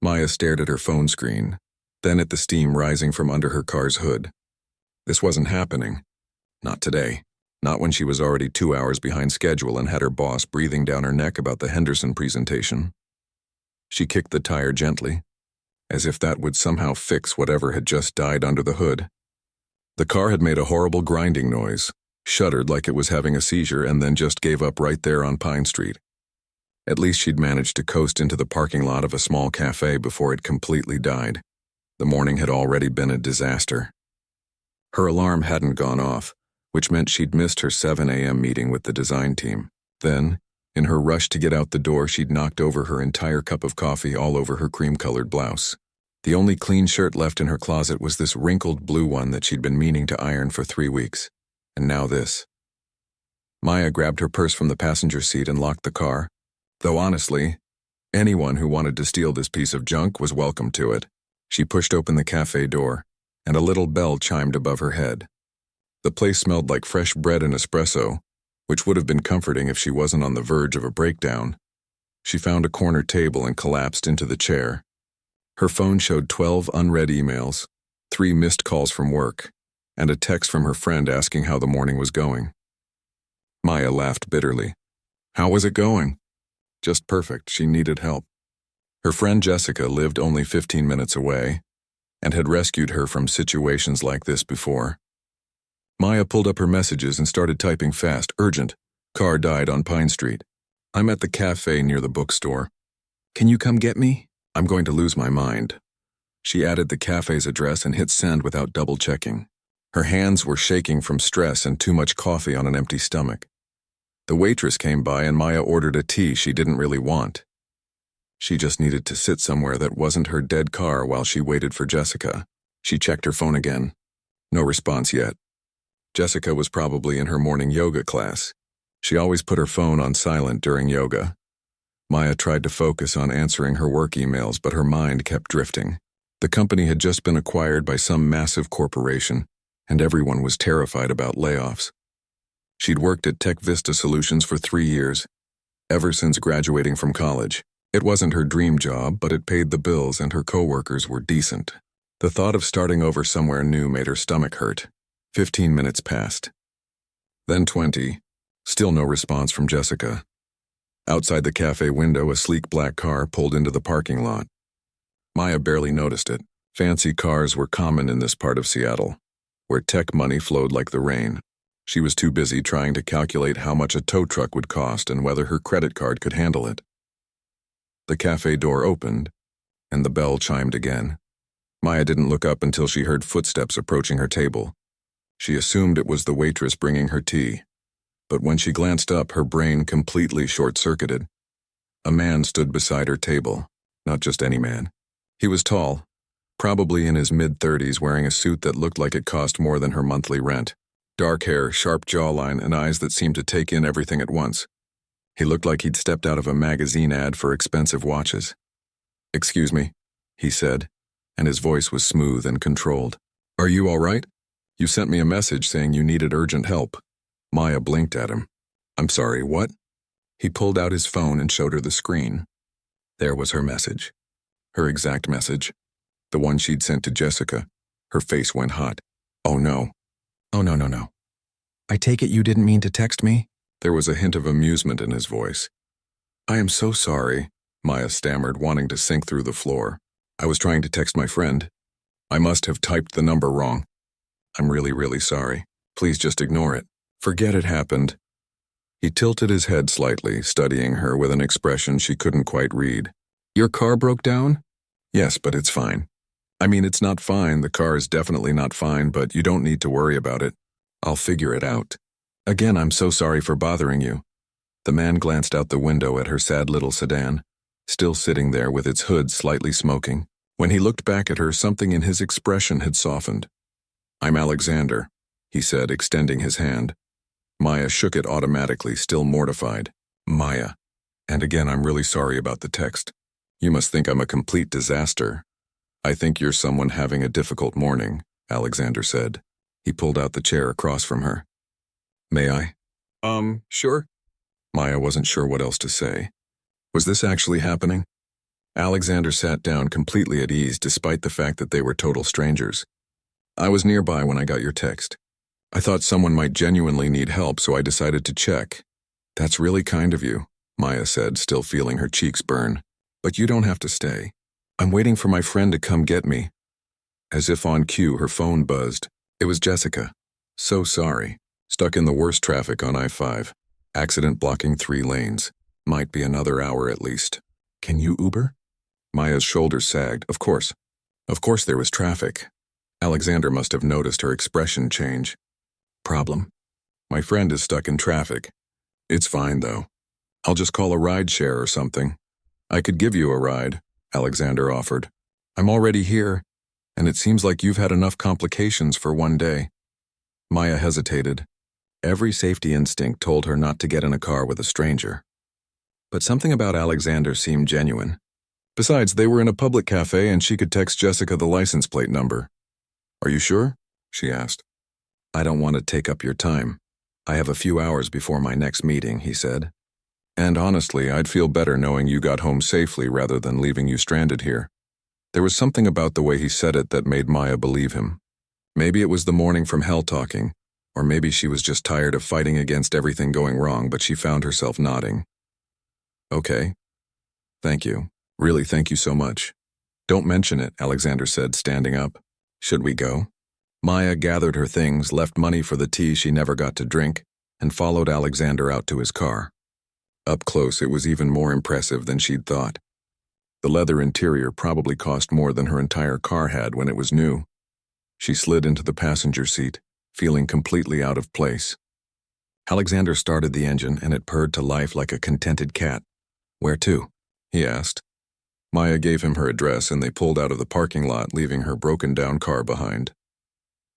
Maya stared at her phone screen, then at the steam rising from under her car's hood. This wasn't happening. Not today. Not when she was already 2 hours behind schedule and had her boss breathing down her neck about the Henderson presentation. She kicked the tire gently, as if that would somehow fix whatever had just died under the hood. The car had made a horrible grinding noise, shuddered like it was having a seizure, and then just gave up right there on Pine Street. At least she'd managed to coast into the parking lot of a small cafe before it completely died. The morning had already been a disaster. Her alarm hadn't gone off, which meant she'd missed her 7 a.m. meeting with the design team. Then, in her rush to get out the door, she'd knocked over her entire cup of coffee all over her cream-colored blouse. The only clean shirt left in her closet was this wrinkled blue one that she'd been meaning to iron for 3 weeks. And now this. Maya grabbed her purse from the passenger seat and locked the car. Though honestly, anyone who wanted to steal this piece of junk was welcome to it. She pushed open the cafe door, and a little bell chimed above her head. The place smelled like fresh bread and espresso, which would have been comforting if she wasn't on the verge of a breakdown. She found a corner table and collapsed into the chair. Her phone showed 12 unread emails, 3 missed calls from work, and a text from her friend asking how the morning was going. Maya laughed bitterly. How was it going? Just perfect. She needed help. Her friend Jessica lived only 15 minutes away and had rescued her from situations like this before. Maya pulled up her messages and started typing fast. Urgent. Car died on Pine Street. I'm at the cafe near the bookstore. Can you come get me? I'm going to lose my mind. She added the cafe's address and hit send without double-checking. Her hands were shaking from stress and too much coffee on an empty stomach. The waitress came by and Maya ordered a tea she didn't really want. She just needed to sit somewhere that wasn't her dead car while she waited for Jessica. She checked her phone again. No response yet. Jessica was probably in her morning yoga class. She always put her phone on silent during yoga. Maya tried to focus on answering her work emails, but her mind kept drifting. The company had just been acquired by some massive corporation, and everyone was terrified about layoffs. She'd worked at Tech Vista Solutions for 3 years, ever since graduating from college. It wasn't her dream job, but it paid the bills and her coworkers were decent. The thought of starting over somewhere new made her stomach hurt. 15 minutes passed. Then 20. Still no response from Jessica. Outside the cafe window, a sleek black car pulled into the parking lot. Maya barely noticed it. Fancy cars were common in this part of Seattle, where tech money flowed like the rain. She was too busy trying to calculate how much a tow truck would cost and whether her credit card could handle it. The cafe door opened, and the bell chimed again. Maya didn't look up until she heard footsteps approaching her table. She assumed it was the waitress bringing her tea. But when she glanced up, her brain completely short-circuited. A man stood beside her table, not just any man. He was tall, probably in his mid-30s, wearing a suit that looked like it cost more than her monthly rent. Dark hair, sharp jawline, and eyes that seemed to take in everything at once. He looked like he'd stepped out of a magazine ad for expensive watches. "Excuse me," he said, and his voice was smooth and controlled. "Are you all right? You sent me a message saying you needed urgent help." Maya blinked at him. "I'm sorry, what?" He pulled out his phone and showed her the screen. There was her message. Her exact message. The one she'd sent to Jessica. Her face went hot. "Oh no. Oh no. I take it you didn't mean to text me?" There was a hint of amusement in his voice. "I am so sorry," Maya stammered, wanting to sink through the floor. "I was trying to text my friend. I must have typed the number wrong. I'm really sorry. Please just ignore it. Forget it happened." He tilted his head slightly, studying her with an expression she couldn't quite read. "Your car broke down?" "Yes, but it's fine. I mean, it's not fine. The car is definitely not fine, but you don't need to worry about it. I'll figure it out. Again, I'm so sorry for bothering you." The man glanced out the window at her sad little sedan, still sitting there with its hood slightly smoking. When he looked back at her, something in his expression had softened. "I'm Alexander," he said, extending his hand. Maya shook it automatically, still mortified. "Maya. And again, I'm really sorry about the text. You must think I'm a complete disaster." "I think you're someone having a difficult morning," Alexander said. He pulled out the chair across from her. "May I?" Sure." Maya wasn't sure what else to say. Was this actually happening? Alexander sat down completely at ease despite the fact that they were total strangers. I was nearby when I got your text. I thought someone might genuinely need help, so I decided to check. That's really kind of you, Maya said, still feeling her cheeks burn. But you don't have to stay. I'm waiting for my friend to come get me. As if on cue, her phone buzzed. It was Jessica. So sorry. Stuck in the worst traffic on I-5. Accident blocking 3 lanes. Might be another hour at least. Can you Uber? Maya's shoulders sagged. Of course. Of course there was traffic. Alexander must have noticed her expression change. Problem? My friend is stuck in traffic. It's fine, though. I'll just call a ride share or something. I could give you a ride, Alexander offered. I'm already here, and it seems like you've had enough complications for one day. Maya hesitated. Every safety instinct told her not to get in a car with a stranger. But something about Alexander seemed genuine. Besides, they were in a public cafe and she could text Jessica the license plate number. Are you sure? She asked. I don't want to take up your time. I have a few hours before my next meeting, he said. And honestly, I'd feel better knowing you got home safely rather than leaving you stranded here. There was something about the way he said it that made Maya believe him. Maybe it was the morning from hell talking, or maybe she was just tired of fighting against everything going wrong, but she found herself nodding. Okay. Thank you. Really, thank you so much. Don't mention it, Alexander said, standing up. Should we go? Maya gathered her things, left money for the tea she never got to drink, and followed Alexander out to his car. Up close, it was even more impressive than she'd thought. The leather interior probably cost more than her entire car had when it was new. She slid into the passenger seat, feeling completely out of place. Alexander started the engine and it purred to life like a contented cat. Where to? He asked. Maya gave him her address and they pulled out of the parking lot, leaving her broken-down car behind.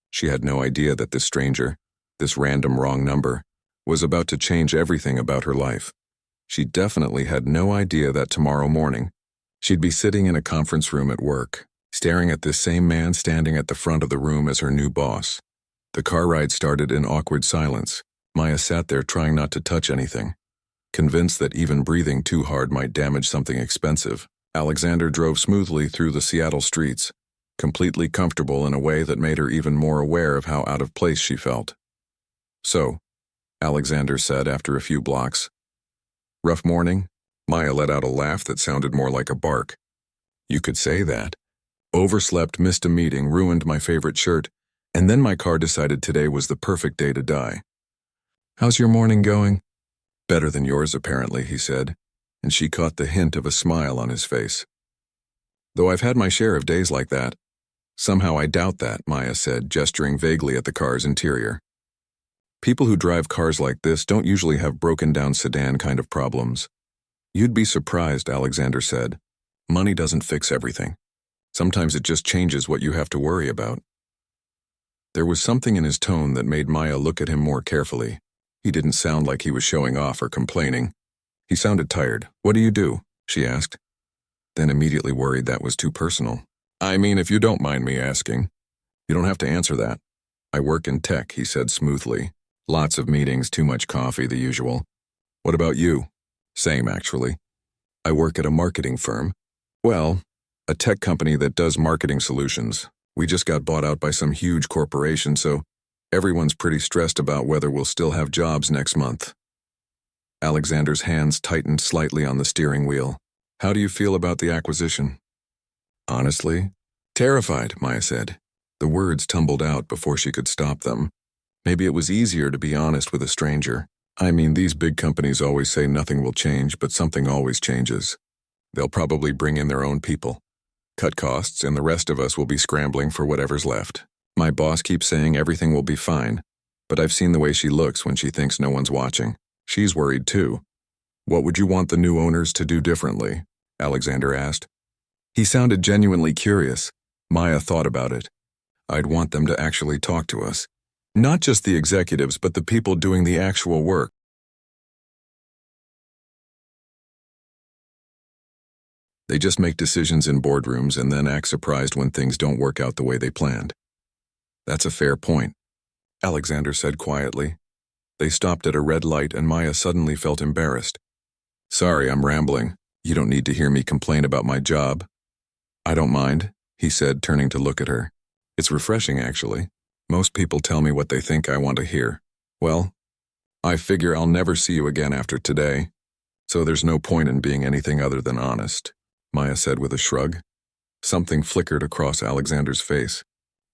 She had no idea that this stranger, this random wrong number, was about to change everything about her life. She definitely had no idea that tomorrow morning, she'd be sitting in a conference room at work, staring at this same man standing at the front of the room as her new boss. The car ride started in awkward silence. Maya sat there trying not to touch anything. Convinced that even breathing too hard might damage something expensive, Alexander drove smoothly through the Seattle streets, completely comfortable in a way that made her even more aware of how out of place she felt. So, Alexander said after a few blocks. Rough morning? Maya let out a laugh that sounded more like a bark. You could say that. Overslept, missed a meeting, ruined my favorite shirt, and then my car decided today was the perfect day to die. How's your morning going? Better than yours, apparently, he said, and she caught the hint of a smile on his face. Though I've had my share of days like that. Somehow I doubt that, Maya said, gesturing vaguely at the car's interior. People who drive cars like this don't usually have broken-down sedan kind of problems. You'd be surprised, Alexander said. Money doesn't fix everything. Sometimes it just changes what you have to worry about. There was something in his tone that made Maya look at him more carefully. He didn't sound like he was showing off or complaining. He sounded tired. What do you do? She asked. Then immediately worried that was too personal. I mean, if you don't mind me asking. You don't have to answer that. I work in tech, he said smoothly. Lots of meetings, too much coffee, the usual. What about you? Same, actually. I work at a marketing firm. Well, a tech company that does marketing solutions. We just got bought out by some huge corporation, so everyone's pretty stressed about whether we'll still have jobs next month. Alexander's hands tightened slightly on the steering wheel. How do you feel about the acquisition? Honestly? Terrified, Maya said. The words tumbled out before she could stop them. Maybe it was easier to be honest with a stranger. I mean, these big companies always say nothing will change, but something always changes. They'll probably bring in their own people, cut costs, and the rest of us will be scrambling for whatever's left. My boss keeps saying everything will be fine, but I've seen the way she looks when she thinks no one's watching. She's worried too. What would you want the new owners to do differently? Alexander asked. He sounded genuinely curious. Maya thought about it. I'd want them to actually talk to us. Not just the executives, but the people doing the actual work. They just make decisions in boardrooms and then act surprised when things don't work out the way they planned. That's a fair point, Alexander said quietly. They stopped at a red light and Maya suddenly felt embarrassed. Sorry, I'm rambling. You don't need to hear me complain about my job. I don't mind, he said, turning to look at her. It's refreshing, actually. Most people tell me what they think I want to hear. Well, I figure I'll never see you again after today, so there's no point in being anything other than honest, Maya said with a shrug. Something flickered across Alexander's face,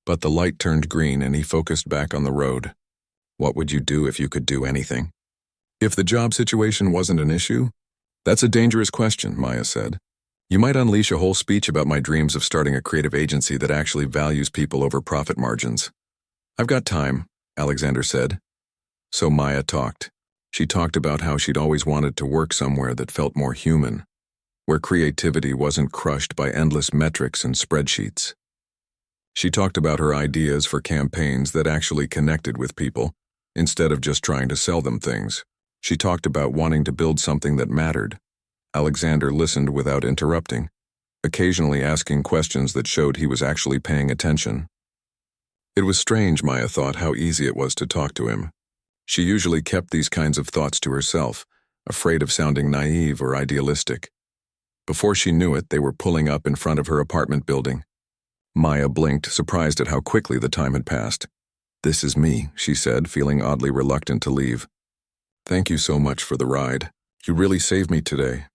but the light turned green and he focused back on the road. What would you do if you could do anything? If the job situation wasn't an issue? That's a dangerous question, Maya said. You might unleash a whole speech about my dreams of starting a creative agency that actually values people over profit margins. I've got time, Alexander said. So Maya talked. She talked about how she'd always wanted to work somewhere that felt more human, where creativity wasn't crushed by endless metrics and spreadsheets. She talked about her ideas for campaigns that actually connected with people, instead of just trying to sell them things. She talked about wanting to build something that mattered. Alexander listened without interrupting, occasionally asking questions that showed he was actually paying attention. It was strange, Maya thought, how easy it was to talk to him. She usually kept these kinds of thoughts to herself, afraid of sounding naive or idealistic. Before she knew it, they were pulling up in front of her apartment building. Maya blinked, surprised at how quickly the time had passed. "This is me," she said, feeling oddly reluctant to leave. "Thank you so much for the ride. You really saved me today."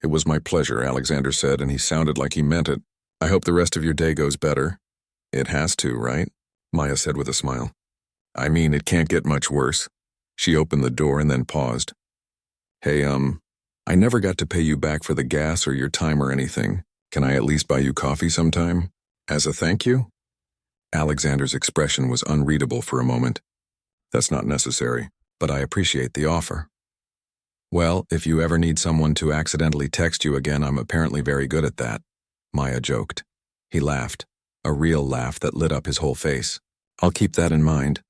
"It was my pleasure," Alexander said, and he sounded like he meant it. "I hope the rest of your day goes better." "It has to, right?" Maya said with a smile. "I mean, it can't get much worse." She opened the door and then paused. "Hey, I never got to pay you back for the gas or your time or anything. Can I at least buy you coffee sometime? As a thank you?" Alexander's expression was unreadable for a moment. "That's not necessary, but I appreciate the offer." "Well, if you ever need someone to accidentally text you again, I'm apparently very good at that," Maya joked. He laughed, a real laugh that lit up his whole face. "I'll keep that in mind."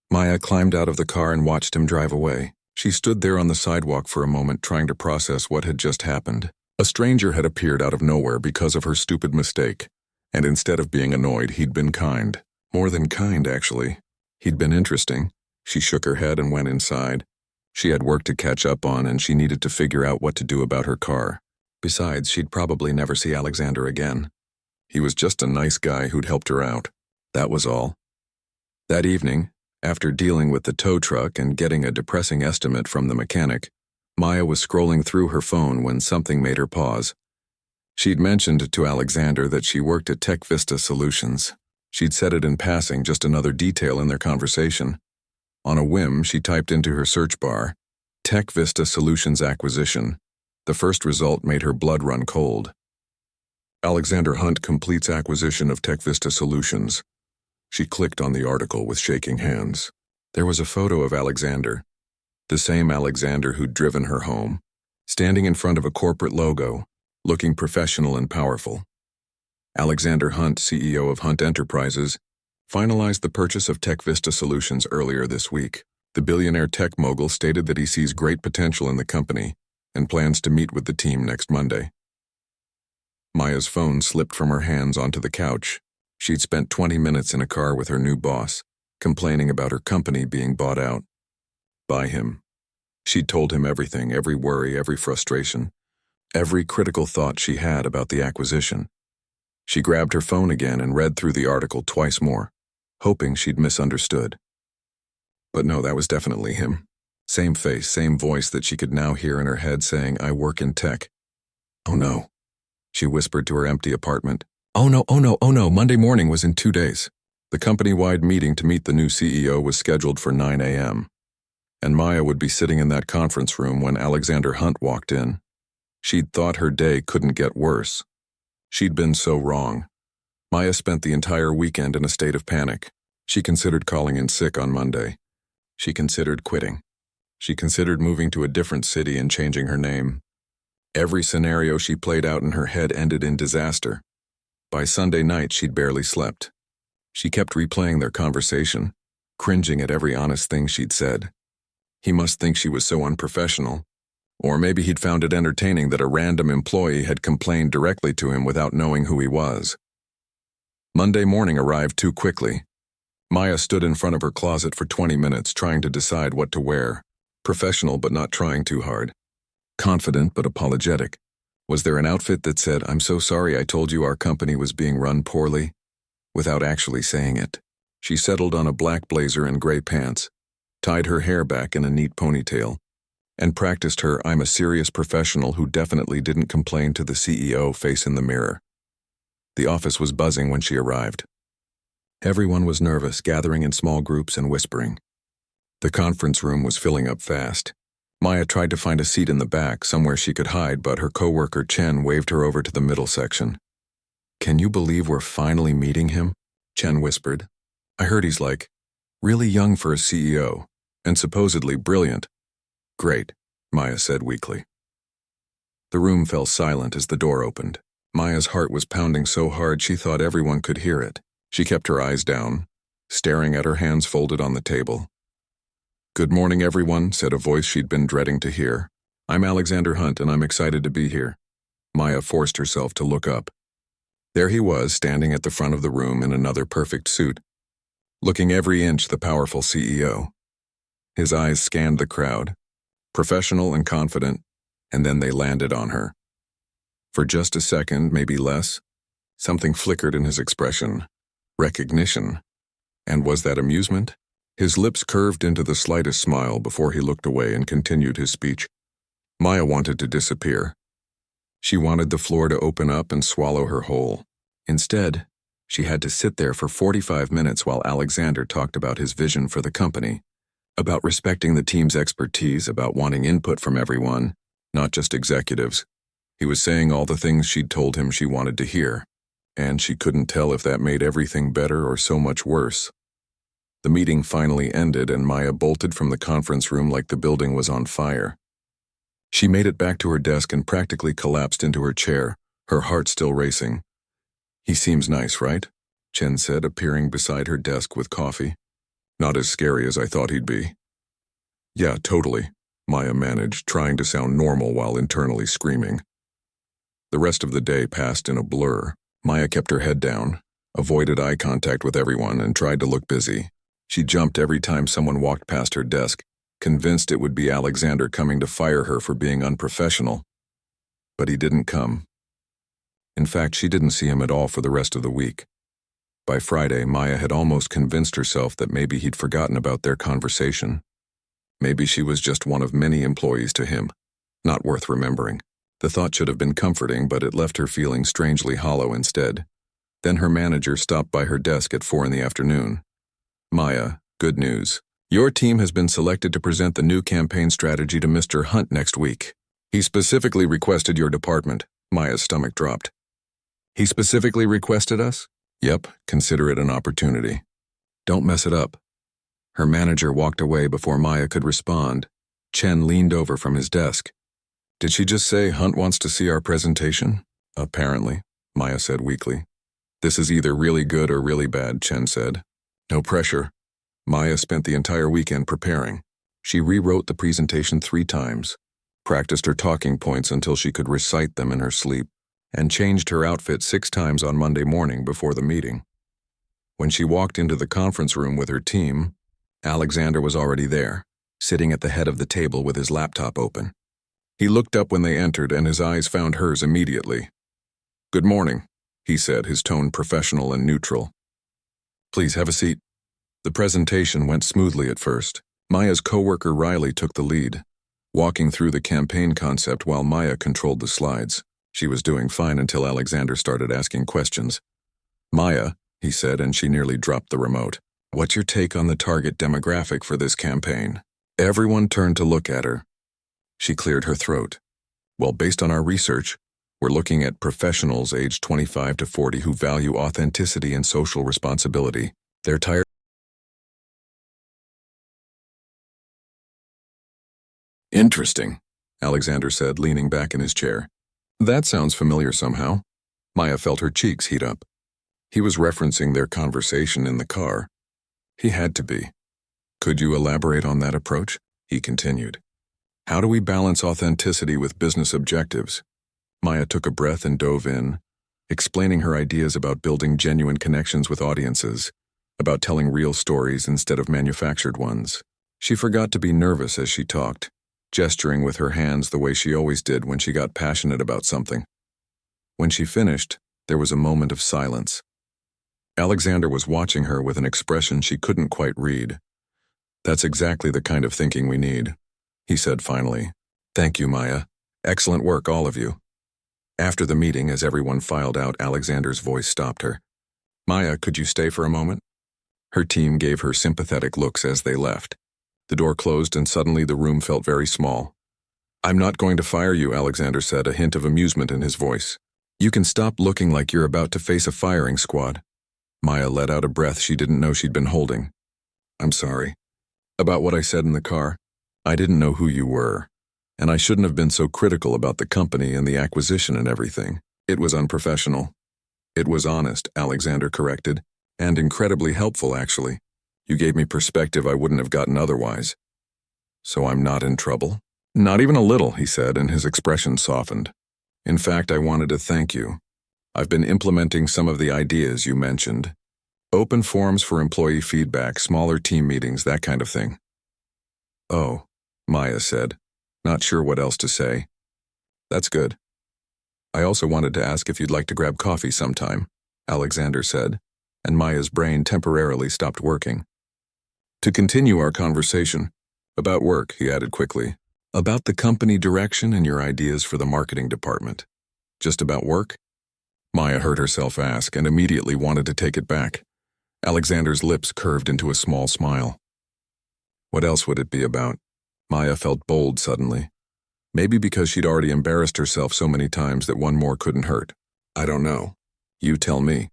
Maya climbed out of the car and watched him drive away. She stood there on the sidewalk for a moment, trying to process what had just happened. A stranger had appeared out of nowhere because of her stupid mistake, and instead of being annoyed, he'd been kind. More than kind, actually. He'd been interesting. She shook her head and went inside. She had work to catch up on, and she needed to figure out what to do about her car. Besides, she'd probably never see Alexander again. He was just a nice guy who'd helped her out. That was all. That evening, after dealing with the tow truck and getting a depressing estimate from the mechanic, Maya was scrolling through her phone when something made her pause. She'd mentioned to Alexander that she worked at Tech Vista Solutions. She'd said it in passing, just another detail in their conversation. On a whim, she typed into her search bar, Tech Vista Solutions Acquisition. The first result made her blood run cold. Alexander Hunt completes acquisition of Tech Vista Solutions. She clicked on the article with shaking hands. There was a photo of Alexander, the same Alexander who'd driven her home, standing in front of a corporate logo, looking professional and powerful. Alexander Hunt, CEO of Hunt Enterprises, finalized the purchase of Tech Vista Solutions earlier this week. The billionaire tech mogul stated that he sees great potential in the company and plans to meet with the team next Monday. Maya's phone slipped from her hands onto the couch. She'd spent 20 minutes in a car with her new boss, complaining about her company being bought out. By him. She'd told him everything, every worry, every frustration, every critical thought she had about the acquisition. She grabbed her phone again and read through the article twice more, hoping she'd misunderstood. But no, that was definitely him. Same face, same voice that she could now hear in her head saying, "I work in tech." "Oh no," she whispered to her empty apartment. "Oh no, oh no, oh no, Monday morning was in 2 days." The company-wide meeting to meet the new CEO was scheduled for 9 a.m., and Maya would be sitting in that conference room when Alexander Hunt walked in. She'd thought her day couldn't get worse. She'd been so wrong. Maya spent the entire weekend in a state of panic. She considered calling in sick on Monday. She considered quitting. She considered moving to a different city and changing her name. Every scenario she played out in her head ended in disaster. By Sunday night, she'd barely slept. She kept replaying their conversation, cringing at every honest thing she'd said. He must think she was so unprofessional. Or maybe he'd found it entertaining that a random employee had complained directly to him without knowing who he was. Monday morning arrived too quickly. Maya stood in front of her closet for 20 minutes trying to decide what to wear. Professional but not trying too hard. Confident but apologetic. Was there an outfit that said, "I'm so sorry I told you our company was being run poorly," without actually saying it? She settled on a black blazer and gray pants, tied her hair back in a neat ponytail, and practiced her "I'm a serious professional who definitely didn't complain to the CEO" face in the mirror. The office was buzzing when she arrived. Everyone was nervous, gathering in small groups and whispering. The conference room was filling up fast. Maya tried to find a seat in the back, somewhere she could hide, but her coworker Chen waved her over to the middle section. "Can you believe we're finally meeting him?" Chen whispered. "I heard he's really young for a CEO, and supposedly brilliant." "Great," Maya said weakly. The room fell silent as the door opened. Maya's heart was pounding so hard she thought everyone could hear it. She kept her eyes down, staring at her hands folded on the table. "Good morning, everyone," said a voice she'd been dreading to hear. "I'm Alexander Hunt, and I'm excited to be here." Maya forced herself to look up. There he was, standing at the front of the room in another perfect suit, looking every inch the powerful CEO. His eyes scanned the crowd, professional and confident, and then they landed on her. For just a second, maybe less, something flickered in his expression. Recognition. And was that amusement? His lips curved into the slightest smile before he looked away and continued his speech. Maya wanted to disappear. She wanted the floor to open up and swallow her whole. Instead, she had to sit there for 45 minutes while Alexander talked about his vision for the company, about respecting the team's expertise, about wanting input from everyone, not just executives. He was saying all the things she'd told him she wanted to hear, and she couldn't tell if that made everything better or so much worse. The meeting finally ended, and Maya bolted from the conference room like the building was on fire. She made it back to her desk and practically collapsed into her chair, her heart still racing. "He seems nice, right?" Chen said, appearing beside her desk with coffee. "Not as scary as I thought he'd be." "Yeah, totally," Maya managed, trying to sound normal while internally screaming. The rest of the day passed in a blur. Maya kept her head down, avoided eye contact with everyone, and tried to look busy. She jumped every time someone walked past her desk, convinced it would be Alexander coming to fire her for being unprofessional. But he didn't come. In fact, she didn't see him at all for the rest of the week. By Friday, Maya had almost convinced herself that maybe he'd forgotten about their conversation. Maybe she was just one of many employees to him, not worth remembering. The thought should have been comforting, but it left her feeling strangely hollow instead. Then her manager stopped by her desk at 4 in the afternoon. "Maya, good news. Your team has been selected to present the new campaign strategy to Mr. Hunt next week. He specifically requested your department." Maya's stomach dropped. "He specifically requested us?" "Yep, consider it an opportunity. Don't mess it up." Her manager walked away before Maya could respond. Chen leaned over from his desk. "Did she just say Hunt wants to see our presentation?" "Apparently," Maya said weakly. "This is either really good or really bad," Chen said. "No pressure." Maya spent the entire weekend preparing. She rewrote the presentation 3 times, practiced her talking points until she could recite them in her sleep, and changed her outfit 6 times on Monday morning before the meeting. When she walked into the conference room with her team, Alexander was already there, sitting at the head of the table with his laptop open. He looked up when they entered, and his eyes found hers immediately. "Good morning," he said, his tone professional and neutral. "Please have a seat." The presentation went smoothly at first. Maya's coworker Riley took the lead, walking through the campaign concept while Maya controlled the slides. She was doing fine until Alexander started asking questions. "Maya," he said, and she nearly dropped the remote. "What's your take on the target demographic for this campaign?" Everyone turned to look at her. She cleared her throat. "Well, based on our research, we're looking at professionals aged 25 to 40 who value authenticity and social responsibility. They're tired." "Interesting," Alexander said, leaning back in his chair. "That sounds familiar somehow." Maya felt her cheeks heat up. He was referencing their conversation in the car. He had to be. "Could you elaborate on that approach?" he continued. "How do we balance authenticity with business objectives?" Maya took a breath and dove in, explaining her ideas about building genuine connections with audiences, about telling real stories instead of manufactured ones. She forgot to be nervous as she talked. gesturing with her hands the way she always did when she got passionate about something. When she finished, there was a moment of silence. Alexander was watching her with an expression she couldn't quite read. "That's exactly the kind of thinking we need," he said finally. "Thank you, Maya. Excellent work, all of you." After the meeting, as everyone filed out, Alexander's voice stopped her. "Maya, could you stay for a moment?" Her team gave her sympathetic looks as they left. The door closed and suddenly the room felt very small. "I'm not going to fire you," Alexander said, a hint of amusement in his voice. "You can stop looking like you're about to face a firing squad." Maya let out a breath she didn't know she'd been holding. "I'm sorry. About what I said in the car? I didn't know who you were, and I shouldn't have been so critical about the company and the acquisition and everything. It was unprofessional." "It was honest," Alexander corrected, "and incredibly helpful, actually. You gave me perspective I wouldn't have gotten otherwise." "So I'm not in trouble?" "Not even a little," he said, and his expression softened. "In fact, I wanted to thank you. I've been implementing some of the ideas you mentioned. Open forums for employee feedback, smaller team meetings, that kind of thing." "Oh," Maya said, not sure what else to say. "That's good. I also wanted to ask if you'd like to grab coffee sometime," Alexander said, and Maya's brain temporarily stopped working. "To continue our conversation. About work," he added quickly. "About the company direction and your ideas for the marketing department." "Just about work?" Maya heard herself ask and immediately wanted to take it back. Alexander's lips curved into a small smile. What else would it be about? Maya felt bold suddenly. Maybe because she'd already embarrassed herself so many times that one more couldn't hurt. "I don't know. You tell me."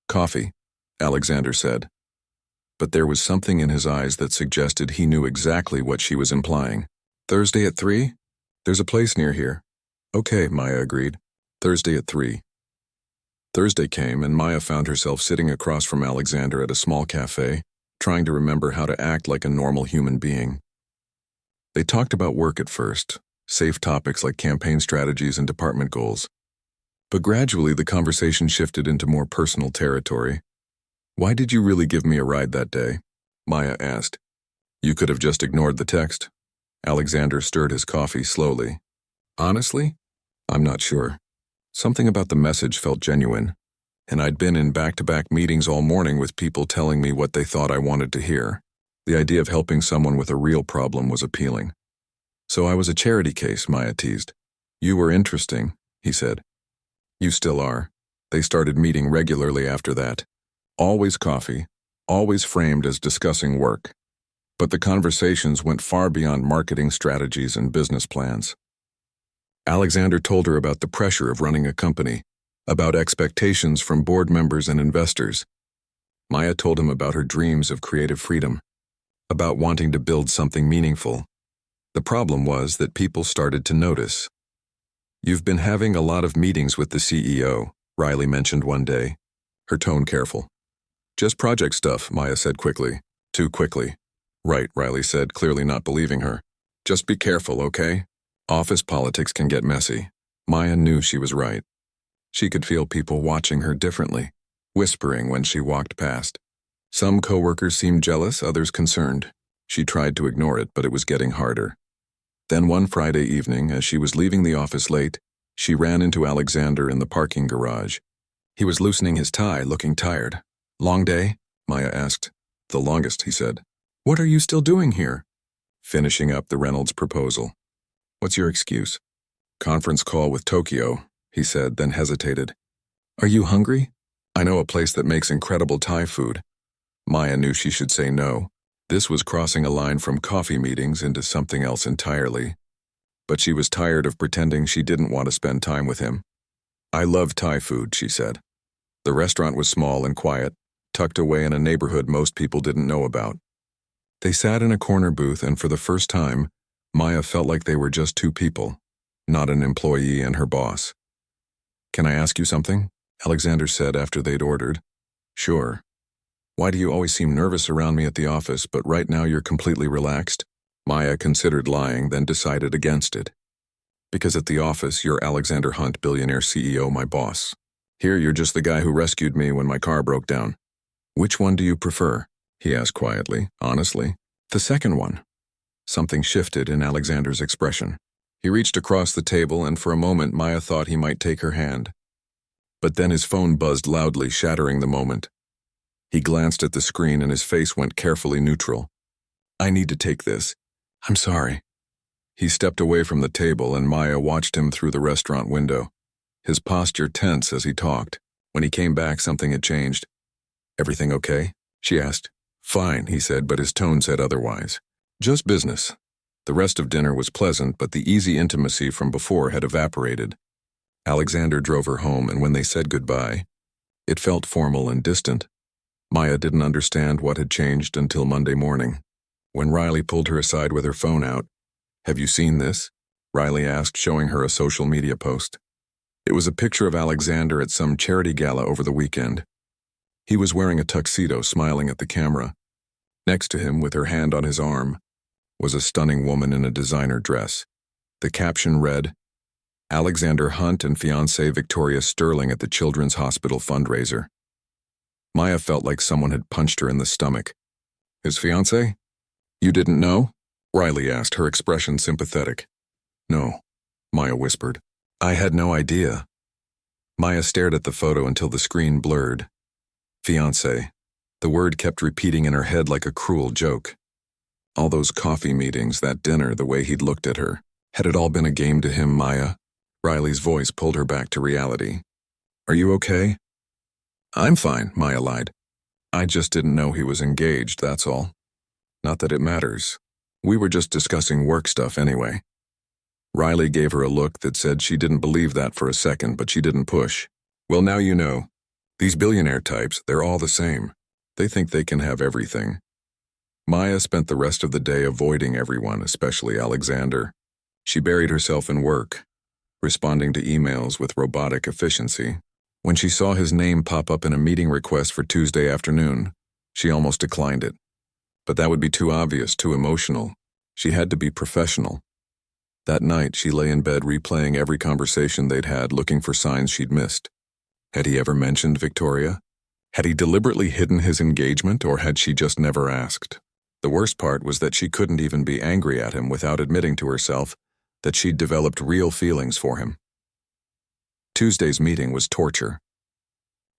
"Coffee," Alexander said. But there was something in his eyes that suggested he knew exactly what she was implying. "Thursday at 3? There's a place near here." "Okay," Maya agreed. "Thursday at 3. Thursday came, and Maya found herself sitting across from Alexander at a small cafe, trying to remember how to act like a normal human being. They talked about work at first, safe topics like campaign strategies and department goals. But gradually the conversation shifted into more personal territory. "Why did you really give me a ride that day?" Maya asked. "You could have just ignored the text." Alexander stirred his coffee slowly. "Honestly? I'm not sure. Something about the message felt genuine, and I'd been in back-to-back meetings all morning with people telling me what they thought I wanted to hear. The idea of helping someone with a real problem was appealing. So I was a charity case," Maya teased. "You were interesting," he said. "You still are." They started meeting regularly after that. Always coffee, always framed as discussing work. But the conversations went far beyond marketing strategies and business plans. Alexander told her about the pressure of running a company, about expectations from board members and investors. Maya told him about her dreams of creative freedom, about wanting to build something meaningful. The problem was that people started to notice. "You've been having a lot of meetings with the CEO," Riley mentioned one day, her tone careful. "Just project stuff," Maya said quickly. Too quickly. "Right," Riley said, clearly not believing her. "Just be careful, okay? Office politics can get messy." Maya knew she was right. She could feel people watching her differently, whispering when she walked past. Some coworkers seemed jealous, others concerned. She tried to ignore it, but it was getting harder. Then one Friday evening, as she was leaving the office late, she ran into Alexander in the parking garage. He was loosening his tie, looking tired. "Long day?" Maya asked. "The longest," he said. "What are you still doing here?" "Finishing up the Reynolds proposal." "What's your excuse?" "Conference call with Tokyo," he said, then hesitated. "Are you hungry? I know a place that makes incredible Thai food." Maya knew she should say no. This was crossing a line from coffee meetings into something else entirely. But she was tired of pretending she didn't want to spend time with him. "I love Thai food," she said. The restaurant was small and quiet, tucked away in a neighborhood most people didn't know about. They sat in a corner booth, and for the first time, Maya felt like they were just two people, not an employee and her boss. "Can I ask you something?" Alexander said after they'd ordered. "Sure. Why do you always seem nervous around me at the office, but right now you're completely relaxed?" Maya considered lying, then decided against it. "Because at the office, you're Alexander Hunt, Billionaire CEO, my boss. Here, you're just the guy who rescued me when my car broke down." "Which one do you prefer?" he asked quietly, honestly. "The second one." Something shifted in Alexander's expression. He reached across the table, and for a moment Maya thought he might take her hand. But then his phone buzzed loudly, shattering the moment. He glanced at the screen and his face went carefully neutral. "I need to take this. I'm sorry." He stepped away from the table and Maya watched him through the restaurant window, his posture tense as he talked. When he came back, something had changed. "Everything okay?" she asked. "Fine," he said, but his tone said otherwise. "Just business." The rest of dinner was pleasant, but the easy intimacy from before had evaporated. Alexander drove her home, and when they said goodbye, it felt formal and distant. Maya didn't understand what had changed until Monday morning, when Riley pulled her aside with her phone out. "Have you seen this?" Riley asked, showing her a social media post. It was a picture of Alexander at some charity gala over the weekend. He was wearing a tuxedo, smiling at the camera. Next to him, with her hand on his arm, was a stunning woman in a designer dress. The caption read, "Alexander Hunt and fiancée Victoria Sterling at the Children's Hospital fundraiser." Maya felt like someone had punched her in the stomach. "His fiancée? You didn't know?" Riley asked, her expression sympathetic. "No," Maya whispered. "I had no idea." Maya stared at the photo until the screen blurred. Fiancé. The word kept repeating in her head like a cruel joke. All those coffee meetings, that dinner, the way he'd looked at her. Had it all been a game to him, Maya? Riley's voice pulled her back to reality. "Are you okay?" "I'm fine," Maya lied. "I just didn't know he was engaged, that's all. Not that it matters. We were just discussing work stuff anyway." Riley gave her a look that said she didn't believe that for a second, but she didn't push. "Well, now you know. These billionaire types, they're all the same. They think they can have everything." Maya spent the rest of the day avoiding everyone, especially Alexander. She buried herself in work, responding to emails with robotic efficiency. When she saw his name pop up in a meeting request for Tuesday afternoon, she almost declined it. But that would be too obvious, too emotional. She had to be professional. That night, she lay in bed replaying every conversation they'd had, looking for signs she'd missed. Had he ever mentioned Victoria? Had he deliberately hidden his engagement, or had she just never asked? The worst part was that she couldn't even be angry at him without admitting to herself that she'd developed real feelings for him. Tuesday's meeting was torture.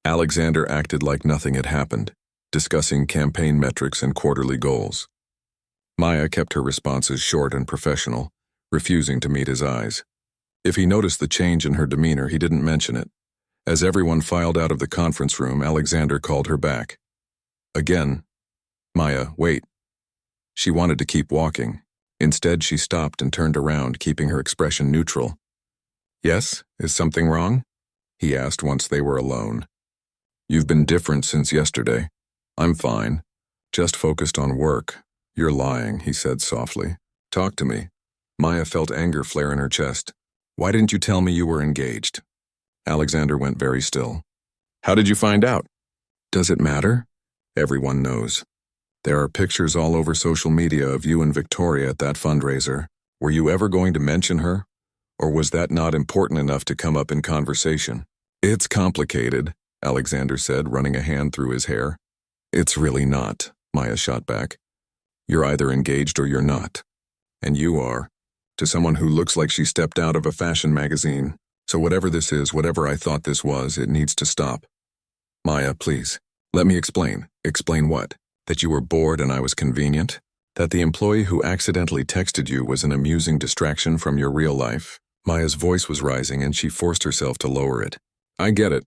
Alexander acted like nothing had happened, discussing campaign metrics and quarterly goals. Maya kept her responses short and professional, refusing to meet his eyes. If he noticed the change in her demeanor, he didn't mention it. As everyone filed out of the conference room, Alexander called her back. Again. "Maya, wait." She wanted to keep walking. Instead, she stopped and turned around, keeping her expression neutral. "Yes? Is something wrong?" he asked once they were alone. "You've been different since yesterday." "I'm fine. Just focused on work." "You're lying," he said softly. "Talk to me." Maya felt anger flare in her chest. "Why didn't you tell me you were engaged?" Alexander went very still. "How did you find out?" "Does it matter?" "Everyone knows. There are pictures all over social media of you and Victoria at that fundraiser. Were you ever going to mention her? Or was that not important enough to come up in conversation?" "It's complicated," Alexander said, running a hand through his hair. "It's really not," Maya shot back. "You're either engaged or you're not. And you are, to someone who looks like she stepped out of a fashion magazine. So whatever this is, whatever I thought this was, it needs to stop." "Maya, please, let me explain." "Explain what? That you were bored and I was convenient? That the employee who accidentally texted you was an amusing distraction from your real life?" Maya's voice was rising and she forced herself to lower it. "I get it.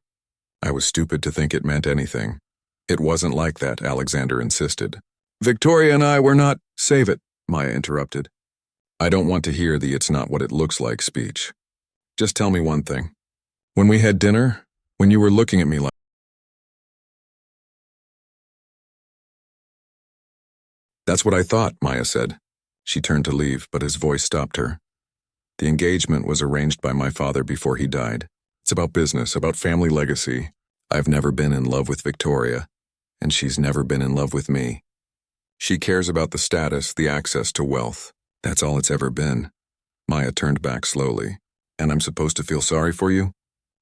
I was stupid to think it meant anything." "It wasn't like that," Alexander insisted. "Victoria and I were not—" "Save it," Maya interrupted. "I don't want to hear the 'it's not what it looks like' speech. Just tell me one thing. When we had dinner, when you were looking at me like—" "That's what I thought," Maya said. She turned to leave, but his voice stopped her. "The engagement was arranged by my father before he died. It's about business, about family legacy. I've never been in love with Victoria, and she's never been in love with me. She cares about the status, the access to wealth. That's all it's ever been." Maya turned back slowly. "And I'm supposed to feel sorry for you?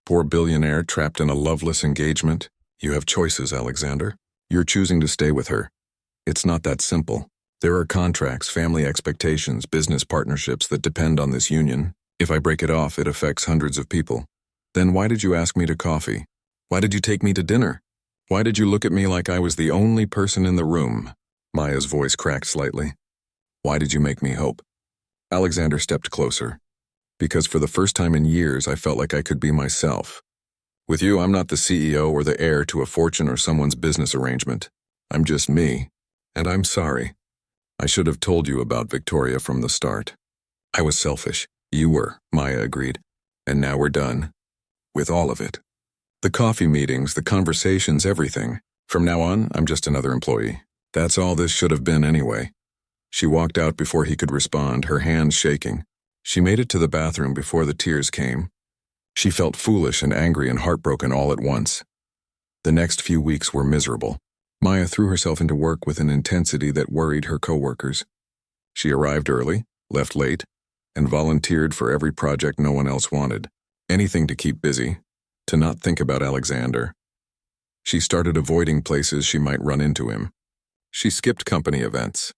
Poor billionaire trapped in a loveless engagement? You have choices, Alexander. You're choosing to stay with her. It's not that simple." There are contracts, family expectations, business partnerships that depend on this union. If I break it off, it affects hundreds of people. Then why did you ask me to coffee? Why did you take me to dinner? Why did you look at me like I was the only person in the room? Maya's voice cracked slightly. Why did you make me hope? Alexander stepped closer. Because for the first time in years, I felt like I could be myself. With you, I'm not the CEO or the heir to a fortune or someone's business arrangement. I'm just me. And I'm sorry. I should have told you about Victoria from the start. I was selfish. You were, Maya agreed. And now we're done. With all of it. The coffee meetings, the conversations, everything. From now on, I'm just another employee. That's all this should have been anyway. She walked out before he could respond, her hands shaking. She made it to the bathroom before the tears came. She felt foolish and angry and heartbroken all at once. The next few weeks were miserable. Maya threw herself into work with an intensity that worried her coworkers. She arrived early, left late, and volunteered for every project no one else wanted. Anything to keep busy, to not think about Alexander. She started avoiding places she might run into him. She skipped company events.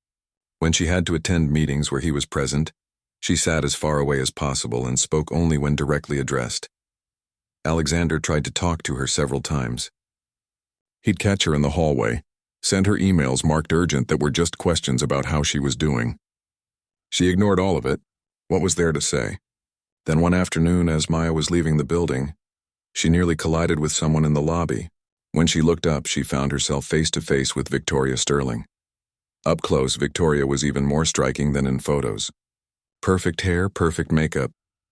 When she had to attend meetings where he was present, she sat as far away as possible and spoke only when directly addressed. Alexander tried to talk to her several times. He'd catch her in the hallway, send her emails marked urgent that were just questions about how she was doing. She ignored all of it. What was there to say? Then one afternoon, as Maya was leaving the building, she nearly collided with someone in the lobby. When she looked up, she found herself face to face with Victoria Sterling. Up close, Victoria was even more striking than in photos. Perfect hair, perfect makeup,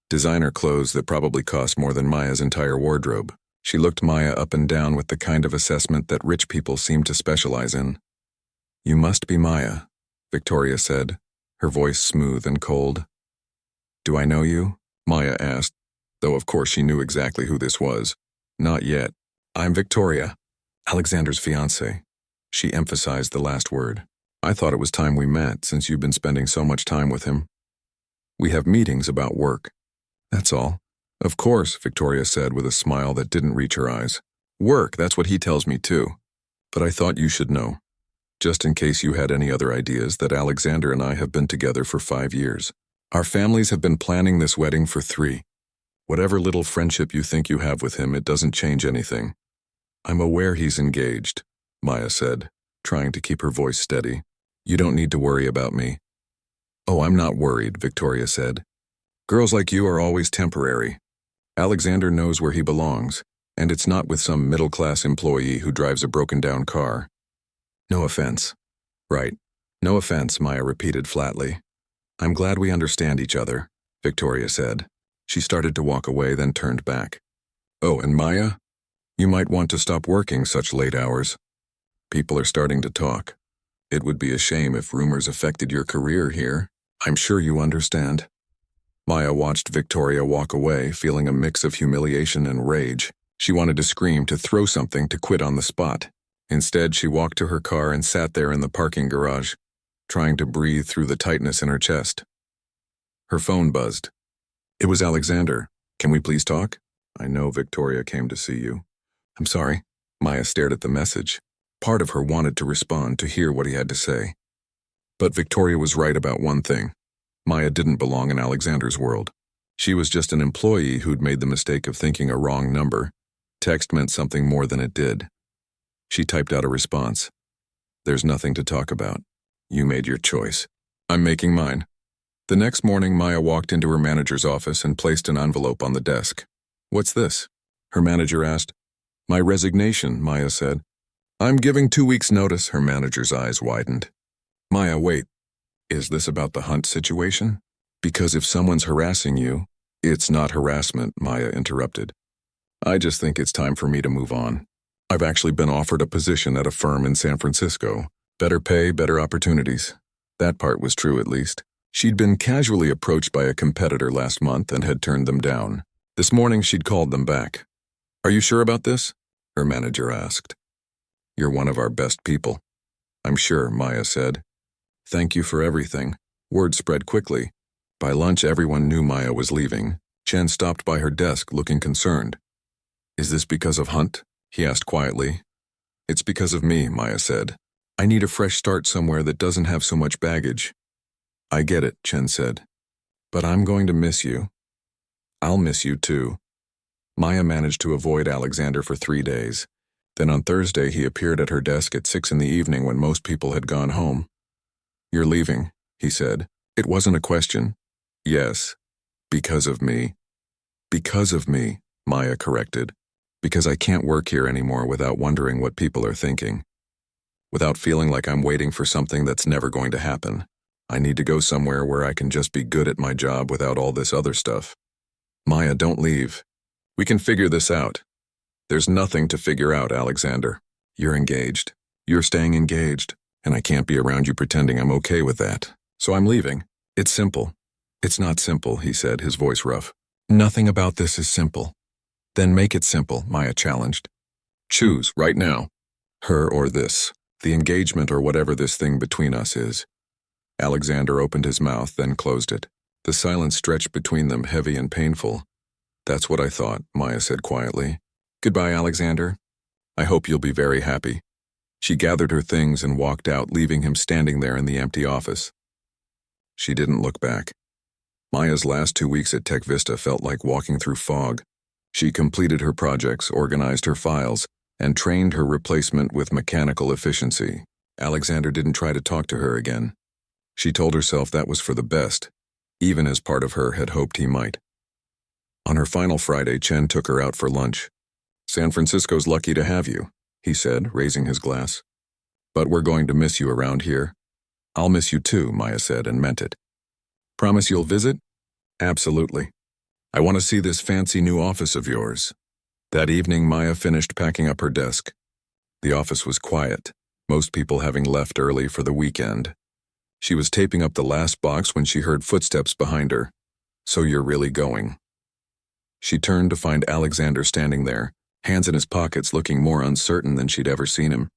designer clothes that probably cost more than Maya's entire wardrobe. She looked Maya up and down with the kind of assessment that rich people seem to specialize in. "You must be Maya," Victoria said, her voice smooth and cold. "Do I know you?" Maya asked, though of course she knew exactly who this was. "Not yet. I'm Victoria, Alexander's fiancée." She emphasized the last word. "I thought it was time we met, since you've been spending so much time with him. We have meetings about work. That's all." "Of course," Victoria said with a smile that didn't reach her eyes. "Work, that's what he tells me too. But I thought you should know, just in case you had any other ideas, that Alexander and I have been together for 5 years. Our families have been planning this wedding for 3. Whatever little friendship you think you have with him, it doesn't change anything. I'm aware he's engaged," Maya said, trying to keep her voice steady. "You don't need to worry about me." "Oh, I'm not worried," Victoria said. "Girls like you are always temporary. Alexander knows where he belongs, and it's not with some middle-class employee who drives a broken-down car." "No offense." "Right. No offense," Maya repeated flatly. "I'm glad we understand each other," Victoria said. She started to walk away, then turned back. "Oh, and Maya, you might want to stop working such late hours. People are starting to talk. It would be a shame if rumors affected your career here. I'm sure you understand." Maya watched Victoria walk away, feeling a mix of humiliation and rage. She wanted to scream, to throw something, to quit on the spot. Instead, she walked to her car and sat there in the parking garage, trying to breathe through the tightness in her chest. Her phone buzzed. It was Alexander. "Can we please talk?" "I know Victoria came to see you." "I'm sorry." Maya stared at the message. Part of her wanted to respond, to hear what he had to say. But Victoria was right about one thing. Maya didn't belong in Alexander's world. She was just an employee who'd made the mistake of thinking a wrong number. Text meant something more than it did. She typed out a response. "There's nothing to talk about. You made your choice. I'm making mine." The next morning, Maya walked into her manager's office and placed an envelope on the desk. "What's this?" her manager asked. "My resignation," Maya said. "I'm giving 2 weeks' notice," her manager's eyes widened. "Maya, wait. Is this about the Hunt situation? Because if someone's harassing you—" "It's not harassment," Maya interrupted. "I just think it's time for me to move on. I've actually been offered a position at a firm in San Francisco. Better pay, better opportunities." That part was true, at least. She'd been casually approached by a competitor last month and had turned them down. This morning, she'd called them back. "Are you sure about this?" her manager asked. "You're one of our best people." "I'm sure," Maya said. "Thank you for everything." Word spread quickly. By lunch, everyone knew Maya was leaving. Chen stopped by her desk, looking concerned. "Is this because of Hunt?" he asked quietly. "It's because of me," Maya said. I need a fresh start somewhere that doesn't have so much baggage. I get it, Chen said. But I'm going to miss you. I'll miss you too. Maya managed to avoid Alexander for 3 days. Then on Thursday, he appeared at her desk at 6 in the evening when most people had gone home. You're leaving, he said. It wasn't a question. Yes. Because of me. Because of me, Maya corrected. Because I can't work here anymore without wondering what people are thinking. Without feeling like I'm waiting for something that's never going to happen. I need to go somewhere where I can just be good at my job without all this other stuff. Maya, don't leave. We can figure this out. There's nothing to figure out, Alexander. You're engaged. You're staying engaged, and I can't be around you pretending I'm okay with that. So I'm leaving. It's simple. It's not simple, he said, his voice rough. Nothing about this is simple. Then make it simple, Maya challenged. Choose, right now. Her or this. The engagement or whatever this thing between us is. Alexander opened his mouth, then closed it. The silence stretched between them, heavy and painful. That's what I thought, Maya said quietly. Goodbye, Alexander. I hope you'll be very happy. She gathered her things and walked out, leaving him standing there in the empty office. She didn't look back. Maya's last 2 weeks at Tech Vista felt like walking through fog. She completed her projects, organized her files, and trained her replacement with mechanical efficiency. Alexander didn't try to talk to her again. She told herself that was for the best, even as part of her had hoped he might. On her final Friday, Chen took her out for lunch. San Francisco's lucky to have you, he said, raising his glass. But we're going to miss you around here. I'll miss you too, Maya said, and meant it. Promise you'll visit? Absolutely. I want to see this fancy new office of yours. That evening, Maya finished packing up her desk. The office was quiet, most people having left early for the weekend. She was taping up the last box when she heard footsteps behind her. So you're really going? She turned to find Alexander standing there, hands in his pockets, looking more uncertain than she'd ever seen him.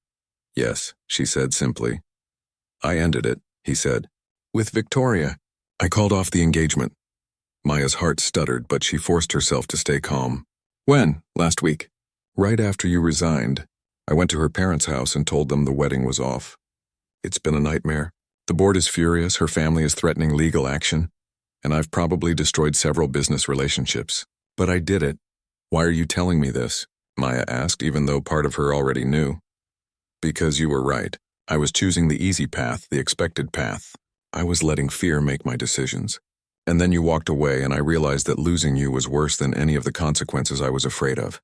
Yes, she said simply. I ended it, he said. With Victoria. I called off the engagement. Maya's heart stuttered, but she forced herself to stay calm. When? Last week. Right after you resigned. I went to her parents' house and told them the wedding was off. It's been a nightmare. The board is furious, her family is threatening legal action, and I've probably destroyed several business relationships. But I did it. Why are you telling me this? Maya asked, even though part of her already knew. Because you were right. I was choosing the easy path, the expected path. I was letting fear make my decisions. And then you walked away and I realized that losing you was worse than any of the consequences I was afraid of.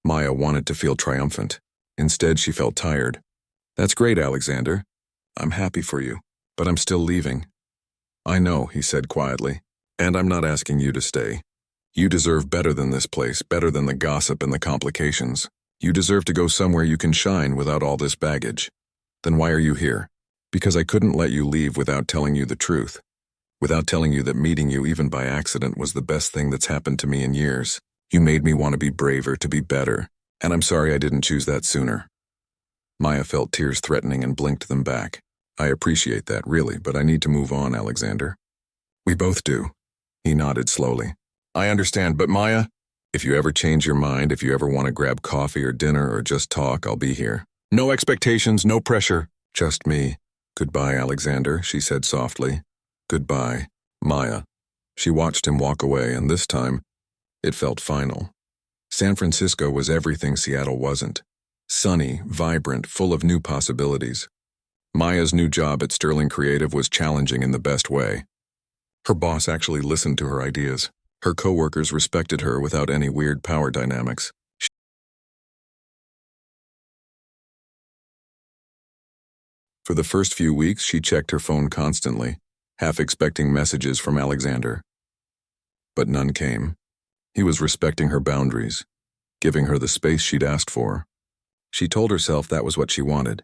Maya wanted to feel triumphant. Instead, she felt tired. That's great, Alexander. I'm happy for you, but I'm still leaving. I know, he said quietly, and I'm not asking you to stay. You deserve better than this place, better than the gossip and the complications. You deserve to go somewhere you can shine without all this baggage. Then why are you here? Because I couldn't let you leave without telling you the truth. Without telling you that meeting you even by accident was the best thing that's happened to me in years. You made me want to be braver, to be better, and I'm sorry I didn't choose that sooner. Maya felt tears threatening and blinked them back. I appreciate that, really, but I need to move on, Alexander. We both do. He nodded slowly. I understand, but Maya, if you ever change your mind, if you ever want to grab coffee or dinner or just talk, I'll be here. No expectations, no pressure. Just me. Goodbye, Alexander, she said softly. Goodbye, Maya. She watched him walk away, and this time, it felt final. San Francisco was everything Seattle wasn't. Sunny, vibrant, full of new possibilities. Maya's new job at Sterling Creative was challenging in the best way. Her boss actually listened to her ideas. Her coworkers respected her without any weird power dynamics. For the first few weeks, she checked her phone constantly, half expecting messages from Alexander. But none came. He was respecting her boundaries, giving her the space she'd asked for. She told herself that was what she wanted.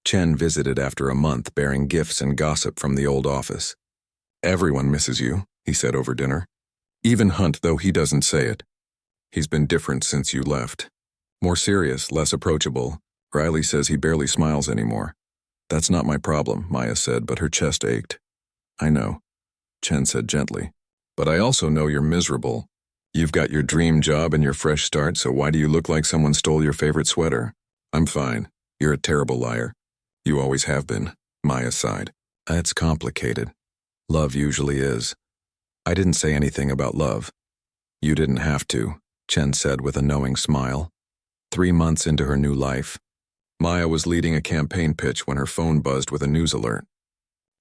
Chen visited after a month, bearing gifts and gossip from the old office. Everyone misses you, he said over dinner. Even Hunt, though he doesn't say it. He's been different since you left. More serious, less approachable. Riley says he barely smiles anymore. That's not my problem, Maya said, but her chest ached. I know, Chen said gently. But I also know you're miserable. You've got your dream job and your fresh start, so why do you look like someone stole your favorite sweater? I'm fine. You're a terrible liar. You always have been, Maya sighed. It's complicated. Love usually is. I didn't say anything about love. You didn't have to, Chen said with a knowing smile. 3 months into her new life, Maya was leading a campaign pitch when her phone buzzed with a news alert.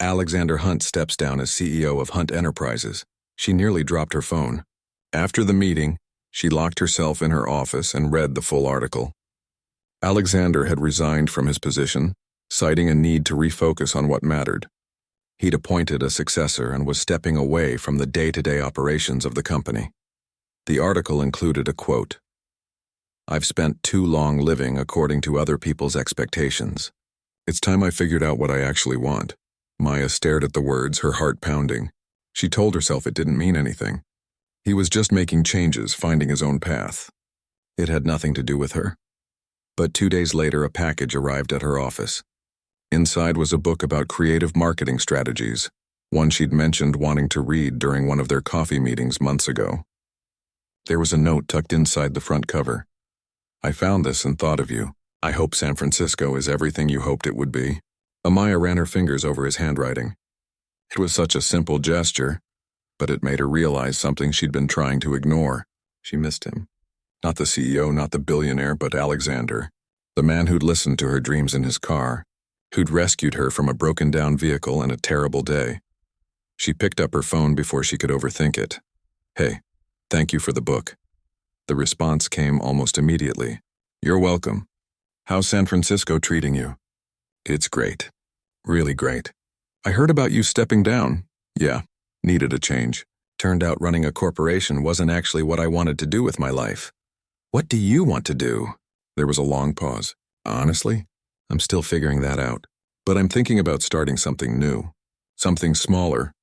Alexander Hunt steps down as CEO of Hunt Enterprises. She nearly dropped her phone. After the meeting, she locked herself in her office and read the full article. Alexander had resigned from his position, citing a need to refocus on what mattered. He'd appointed a successor and was stepping away from the day-to-day operations of the company. The article included a quote, "I've spent too long living according to other people's expectations. It's time I figured out what I actually want." Maya stared at the words, her heart pounding. She told herself it didn't mean anything. He was just making changes, finding his own path. It had nothing to do with her. But 2 days later, a package arrived at her office. Inside was a book about creative marketing strategies, one she'd mentioned wanting to read during one of their coffee meetings months ago. There was a note tucked inside the front cover. "I found this and thought of you. I hope San Francisco is everything you hoped it would be." Amaya ran her fingers over his handwriting. It was such a simple gesture, but it made her realize something she'd been trying to ignore. She missed him. Not the CEO, not the billionaire, but Alexander, the man who'd listened to her dreams in his car, who'd rescued her from a broken-down vehicle and a terrible day. She picked up her phone before she could overthink it. "Hey, thank you for the book." The response came almost immediately. "You're welcome. How's San Francisco treating you?" "It's great. Really great. I heard about you stepping down." "Yeah, needed a change. Turned out running a corporation wasn't actually what I wanted to do with my life." "What do you want to do?" There was a long pause. "Honestly, I'm still figuring that out. But I'm thinking about starting something new. Something smaller,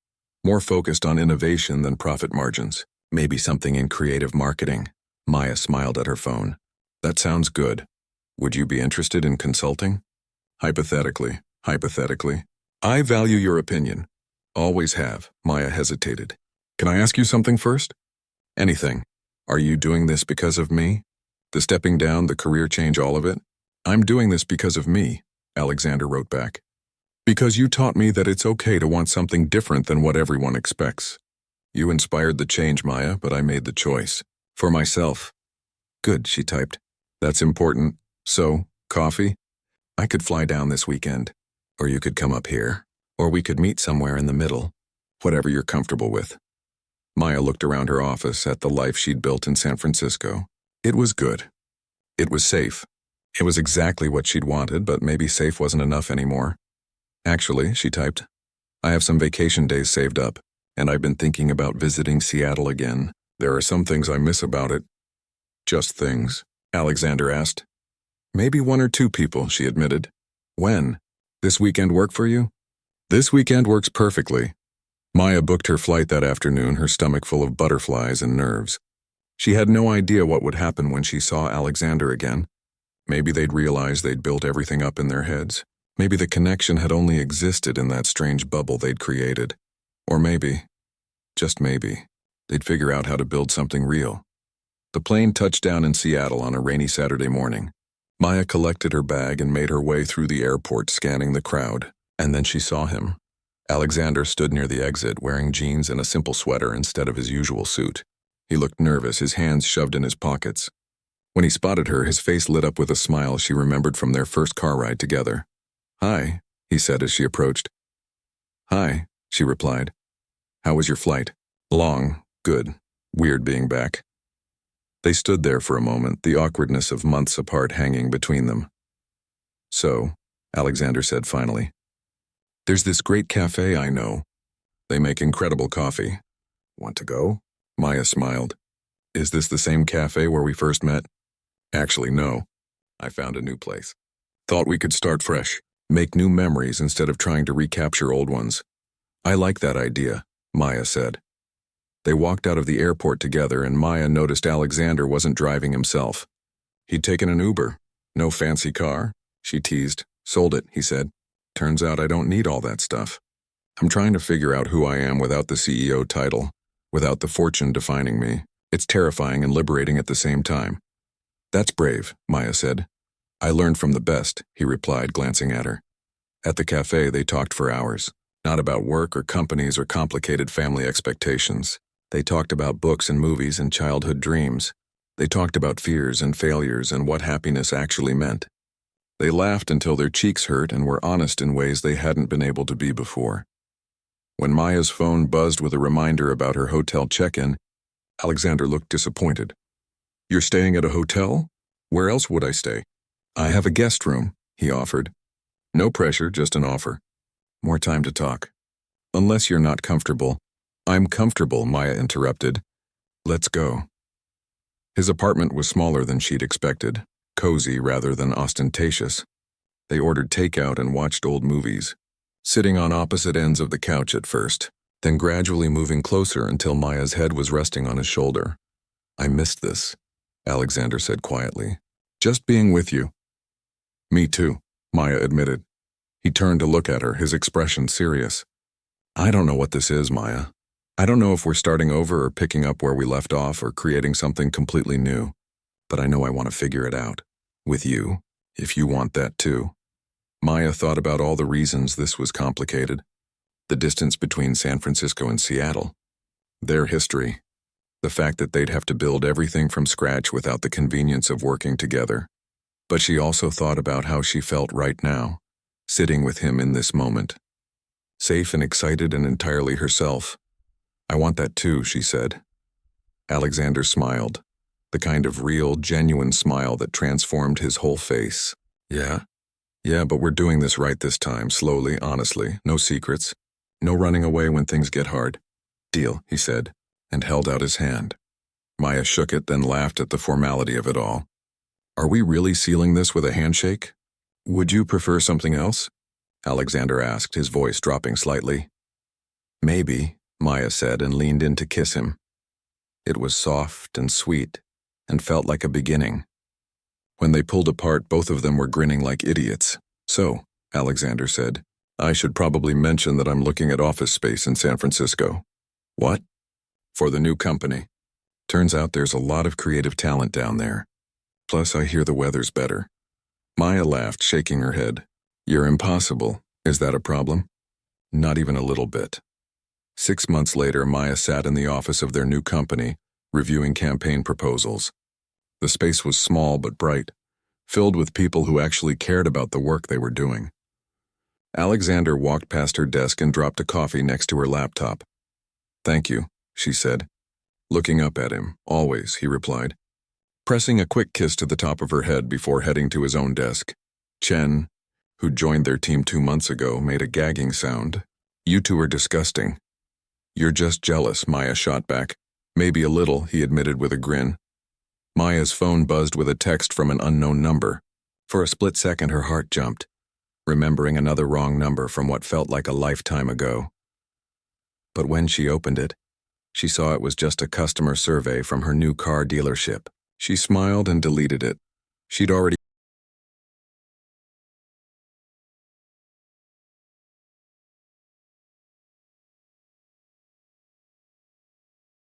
more focused on innovation than profit margins. Maybe something in creative marketing." Maya smiled at her phone. "That sounds good. Would you be interested in consulting?" Hypothetically. "I value your opinion. Always have." Maya hesitated. "Can I ask you something first?" "Anything. Are you doing this because of me? The stepping down, the career change, all of it?" "I'm doing this because of me," Alexander wrote back. "Because you taught me that it's okay to want something different than what everyone expects. You inspired the change, Maya, but I made the choice. For myself." "Good," she typed. "That's important. So, coffee? I could fly down this weekend. Or you could come up here. Or we could meet somewhere in the middle. Whatever you're comfortable with." Maya looked around her office at the life she'd built in San Francisco. It was good. It was safe. It was exactly what she'd wanted, but maybe safe wasn't enough anymore. "Actually," she typed, "I have some vacation days saved up, and I've been thinking about visiting Seattle again. There are some things I miss about it." "Just things?" Alexander asked. "Maybe 1 or 2 people," she admitted. "When? This weekend work for you?" "This weekend works perfectly." Maya booked her flight that afternoon, her stomach full of butterflies and nerves. She had no idea what would happen when she saw Alexander again. Maybe they'd realize they'd built everything up in their heads. Maybe the connection had only existed in that strange bubble they'd created. Or maybe, just maybe, they'd figure out how to build something real. The plane touched down in Seattle on a rainy Saturday morning. Maya collected her bag and made her way through the airport, scanning the crowd. And then she saw him. Alexander stood near the exit, wearing jeans and a simple sweater instead of his usual suit. He looked nervous, his hands shoved in his pockets. When he spotted her, his face lit up with a smile she remembered from their first car ride together. "Hi," he said as she approached. "Hi," she replied. "How was your flight?" "Long. Good. Weird being back." They stood there for a moment, the awkwardness of months apart hanging between them. "So," Alexander said finally, "there's this great cafe I know. They make incredible coffee. Want to go?" Maya smiled. "Is this the same cafe where we first met?" "Actually, no. I found a new place. Thought we could start fresh, make new memories instead of trying to recapture old ones." "I like that idea," Maya said. They walked out of the airport together, and Maya noticed Alexander wasn't driving himself. He'd taken an Uber. "No fancy car?" she teased. "Sold it," he said. "Turns out I don't need all that stuff. I'm trying to figure out who I am without the CEO title, without the fortune defining me. It's terrifying and liberating at the same time." "That's brave," Maya said. "I learned from the best," he replied, glancing at her. At the cafe, they talked for hours, not about work or companies or complicated family expectations. They talked about books and movies and childhood dreams. They talked about fears and failures and what happiness actually meant. They laughed until their cheeks hurt and were honest in ways they hadn't been able to be before. When Maya's phone buzzed with a reminder about her hotel check-in, Alexander looked disappointed. "You're staying at a hotel? Where else would I stay?" "I have a guest room," he offered. "No pressure, just an offer. More time to talk." "Unless you're not comfortable." "I'm comfortable," Maya interrupted. "Let's go." His apartment was smaller than she'd expected, cozy rather than ostentatious. They ordered takeout and watched old movies, sitting on opposite ends of the couch at first, then gradually moving closer until Maya's head was resting on his shoulder. "I missed this," Alexander said quietly. "Just being with you." "Me too," Maya admitted. He turned to look at her, his expression serious. "I don't know what this is, Maya. I don't know if we're starting over or picking up where we left off or creating something completely new. But I know I want to figure it out. With you, if you want that too." Maya thought about all the reasons this was complicated. The distance between San Francisco and Seattle. Their history. The fact that they'd have to build everything from scratch without the convenience of working together. But she also thought about how she felt right now, sitting with him in this moment. Safe and excited and entirely herself. "I want that too," she said. Alexander smiled, the kind of real, genuine smile that transformed his whole face. "Yeah? Yeah, but we're doing this right this time, slowly, honestly, no secrets. No running away when things get hard." "Deal," he said, and held out his hand. Maya shook it, then laughed at the formality of it all. "Are we really sealing this with a handshake? Would you prefer something else?" Alexander asked, his voice dropping slightly. "Maybe," Maya said and leaned in to kiss him. It was soft and sweet, and felt like a beginning. When they pulled apart, both of them were grinning like idiots. "So," Alexander said, "I should probably mention that I'm looking at office space in San Francisco." "What?" "For the new company. Turns out there's a lot of creative talent down there. Plus, I hear the weather's better." Maya laughed, shaking her head. "You're impossible. Is that a problem?" "Not even a little bit." 6 months later, Maya sat in the office of their new company, reviewing campaign proposals. The space was small but bright, filled with people who actually cared about the work they were doing. Alexander walked past her desk and dropped a coffee next to her laptop. "Thank you," she said. Looking up at him. "Always," he replied, pressing a quick kiss to the top of her head before heading to his own desk. Chen, who joined their team 2 months ago, made a gagging sound. "You two are disgusting." "You're just jealous," Maya shot back. "Maybe a little," he admitted with a grin. Maya's phone buzzed with a text from an unknown number. For a split second, her heart jumped, remembering another wrong number from what felt like a lifetime ago. But when she opened it, she saw it was just a customer survey from her new car dealership. She smiled and deleted it. She'd already